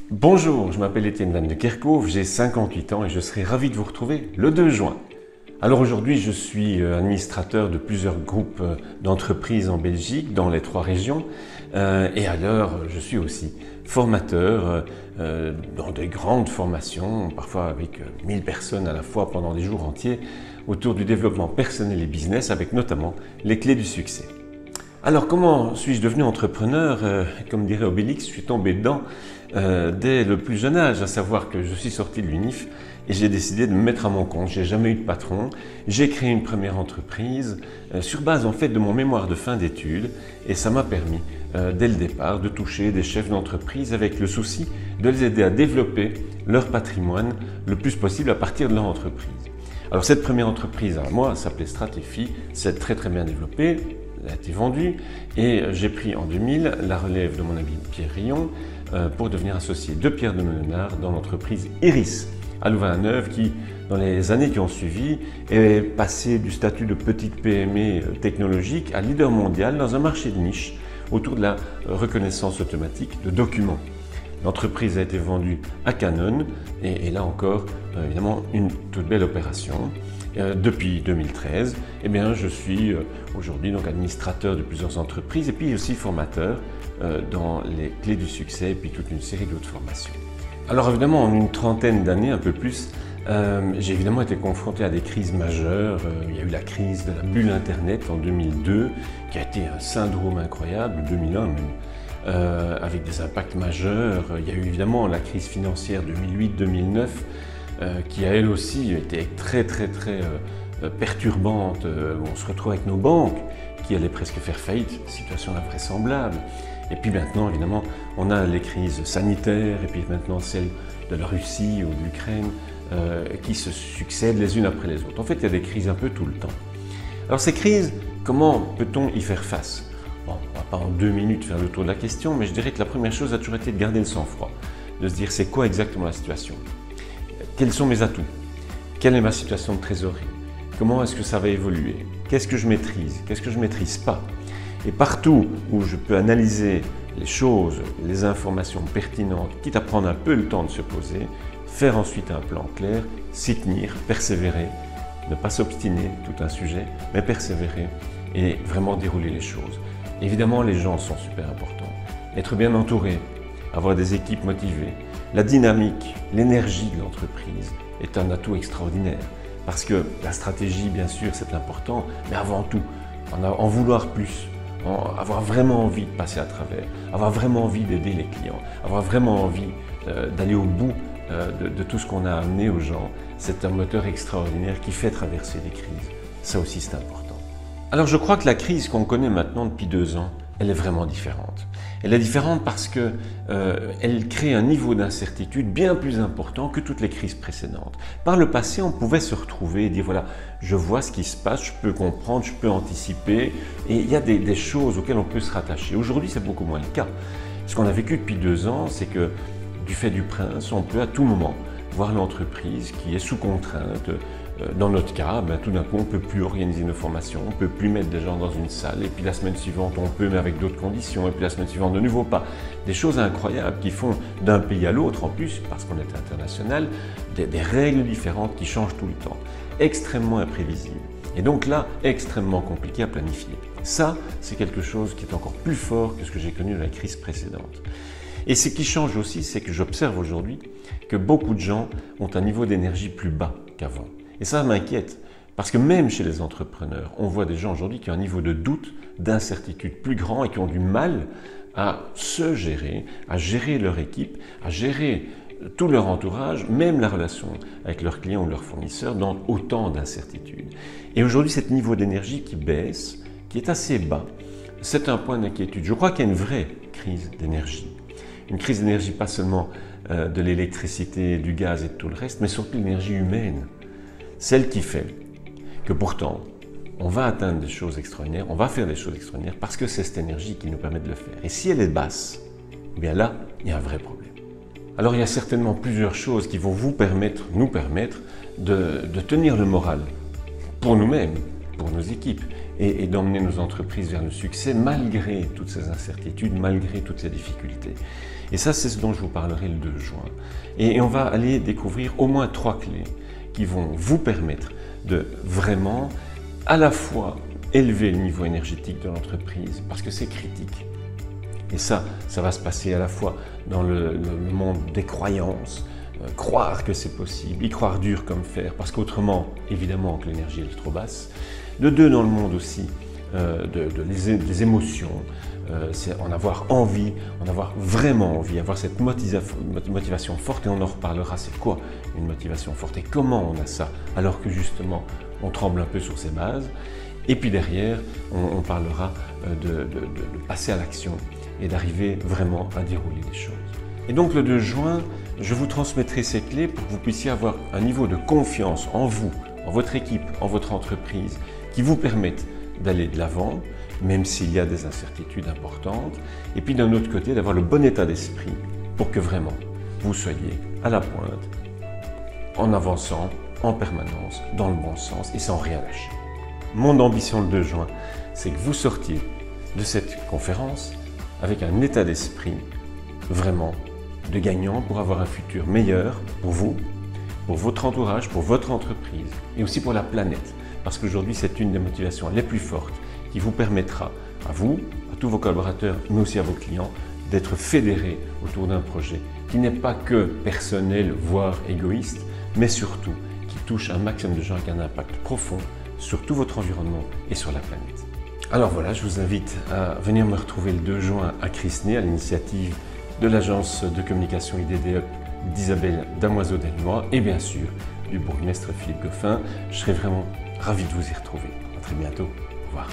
Bonjour, je m'appelle Étienne Van de Kerkhove, j'ai 58 ans et je serai ravi de vous retrouver le 2 juin. Alors aujourd'hui, je suis administrateur de plusieurs groupes d'entreprises en Belgique, dans les 3 régions. Et alors, je suis aussi formateur dans des grandes formations, parfois avec 1000 personnes à la fois pendant des jours entiers, autour du développement personnel et business, avec notamment les clés du succès. Alors comment suis-je devenu entrepreneur? Comme dirait Obélix, je suis tombé dedans dès le plus jeune âge, à savoir que je suis sorti de l'UNIF et j'ai décidé de me mettre à mon compte. J'ai jamais eu de patron. J'ai créé une première entreprise sur base en fait de mon mémoire de fin d'études et ça m'a permis dès le départ de toucher des chefs d'entreprise avec le souci de les aider à développer leur patrimoine le plus possible à partir de leur entreprise. Alors cette première entreprise à moi s'appelait Stratéfie, c'est très bien développé. Elle a été vendue et j'ai pris en 2000 la relève de mon ami Pierre Rion pour devenir associé de Pierre de Melenard dans l'entreprise Iris à Louvain-la-Neuve qui, dans les années qui ont suivi, est passé du statut de petite PME technologique à leader mondial dans un marché de niche autour de la reconnaissance automatique de documents. L'entreprise a été vendue à Canon et là encore, évidemment, une toute belle opération. Depuis 2013, eh bien, je suis aujourd'hui donc administrateur de plusieurs entreprises et puis aussi formateur dans les clés du succès et puis toute une série d'autres formations. Alors évidemment, en une trentaine d'années, un peu plus, j'ai évidemment été confronté à des crises majeures. Il y a eu la crise de la bulle Internet en 2002, qui a été un syndrome incroyable, 2001 même, avec des impacts majeurs. Il y a eu évidemment la crise financière 2008-2009, qui a elle aussi été très perturbante. On se retrouve avec nos banques qui allaient presque faire faillite, situation invraisemblable. Et puis maintenant, évidemment, on a les crises sanitaires et puis maintenant celle de la Russie ou de l'Ukraine qui se succèdent les unes après les autres. En fait, il y a des crises un peu tout le temps. Alors ces crises, comment peut-on y faire face? Bon, on ne va pas en 2 minutes faire le tour de la question, mais je dirais que la première chose a toujours été de garder le sang-froid, de se dire c'est quoi exactement la situation? Quels sont mes atouts? Quelle est ma situation de trésorerie? Comment est-ce que ça va évoluer? Qu'est-ce que je maîtrise? Qu'est-ce que je ne maîtrise pas? Et partout où je peux analyser les choses, les informations pertinentes, quitte à prendre un peu le temps de se poser, faire ensuite un plan clair, s'y tenir, persévérer, ne pas s'obstiner, tout un sujet, mais persévérer et vraiment dérouler les choses. Évidemment, les gens sont super importants. Être bien entouré, avoir des équipes motivées, la dynamique, l'énergie de l'entreprise est un atout extraordinaire. Parce que la stratégie, bien sûr, c'est important, mais avant tout, en vouloir plus, avoir vraiment envie de passer à travers, avoir vraiment envie d'aider les clients, avoir vraiment envie d'aller au bout de tout ce qu'on a amené aux gens, c'est un moteur extraordinaire qui fait traverser des crises. Ça aussi, c'est important. Alors, je crois que la crise qu'on connaît maintenant depuis 2 ans, elle est vraiment différente. Elle est différente parce que elle crée un niveau d'incertitude bien plus important que toutes les crises précédentes. Par le passé, on pouvait se retrouver et dire voilà, je vois ce qui se passe, je peux comprendre, je peux anticiper, et il y a des choses auxquelles on peut se rattacher. Aujourd'hui, c'est beaucoup moins le cas. Ce qu'on a vécu depuis 2 ans, c'est que du fait du prince, on peut à tout moment voir l'entreprise qui est sous contrainte. Dans notre cas, tout d'un coup, on ne peut plus organiser nos formations, on ne peut plus mettre des gens dans une salle, et puis la semaine suivante, on peut, mais avec d'autres conditions, et puis la semaine suivante, de nouveau pas. Des choses incroyables qui font d'un pays à l'autre, en plus, parce qu'on est international, des règles différentes qui changent tout le temps. Extrêmement imprévisibles. Et donc là, extrêmement compliqué à planifier. Ça, c'est quelque chose qui est encore plus fort que ce que j'ai connu dans la crise précédente. Et ce qui change aussi, c'est que j'observe aujourd'hui que beaucoup de gens ont un niveau d'énergie plus bas qu'avant. Et ça m'inquiète, parce que même chez les entrepreneurs, on voit des gens aujourd'hui qui ont un niveau de doute, d'incertitude plus grand et qui ont du mal à se gérer, à gérer leur équipe, à gérer tout leur entourage, même la relation avec leurs clients ou leurs fournisseurs dans autant d'incertitudes. Et aujourd'hui, ce niveau d'énergie qui baisse, qui est assez bas, c'est un point d'inquiétude. Je crois qu'il y a une vraie crise d'énergie. Une crise d'énergie pas seulement de l'électricité, du gaz et de tout le reste, mais surtout l'énergie humaine. Celle qui fait que pourtant, on va atteindre des choses extraordinaires, on va faire des choses extraordinaires parce que c'est cette énergie qui nous permet de le faire. Et si elle est basse, eh bien là, il y a un vrai problème. Alors il y a certainement plusieurs choses qui vont nous permettre de tenir le moral pour nous-mêmes, pour nos équipes, et d'emmener nos entreprises vers le succès malgré toutes ces incertitudes, malgré toutes ces difficultés. Et ça, c'est ce dont je vous parlerai le 2 juin. Et on va aller découvrir au moins 3 clés qui vont vous permettre de vraiment à la fois élever le niveau énergétique de l'entreprise, parce que c'est critique. Et ça va se passer à la fois dans le monde des croyances, croire que c'est possible, y croire dur comme fer, parce qu'autrement, évidemment, que l'énergie est trop basse. De 2, dans le monde aussi, des émotions, c'est en avoir envie, en avoir vraiment envie, avoir cette motivation forte, et on en reparlera, c'est quoi une motivation forte et comment on a ça, alors que justement, on tremble un peu sur ses bases. Et puis derrière, on parlera de passer à l'action et d'arriver vraiment à dérouler les choses. Et donc le 2 juin, je vous transmettrai ces clés pour que vous puissiez avoir un niveau de confiance en vous, en votre équipe, en votre entreprise, qui vous permettent d'aller de l'avant, même s'il y a des incertitudes importantes, et puis d'un autre côté, d'avoir le bon état d'esprit pour que vraiment vous soyez à la pointe, en avançant en permanence, dans le bon sens et sans rien lâcher. Mon ambition le 2 juin, c'est que vous sortiez de cette conférence avec un état d'esprit vraiment de gagnant pour avoir un futur meilleur pour vous, pour votre entourage, pour votre entreprise et aussi pour la planète. Parce qu'aujourd'hui, c'est une des motivations les plus fortes qui vous permettra à vous, à tous vos collaborateurs, mais aussi à vos clients, d'être fédérés autour d'un projet qui n'est pas que personnel, voire égoïste, mais surtout qui touche un maximum de gens avec un impact profond sur tout votre environnement et sur la planète. Alors voilà, je vous invite à venir me retrouver le 2 juin à Crisnay, à l'initiative de l'agence de communication IDDE d'Isabelle Damoiseau-Delnoy et bien sûr du bourgmestre Philippe Goffin. Je serai vraiment ravi de vous y retrouver. À très bientôt. Au revoir.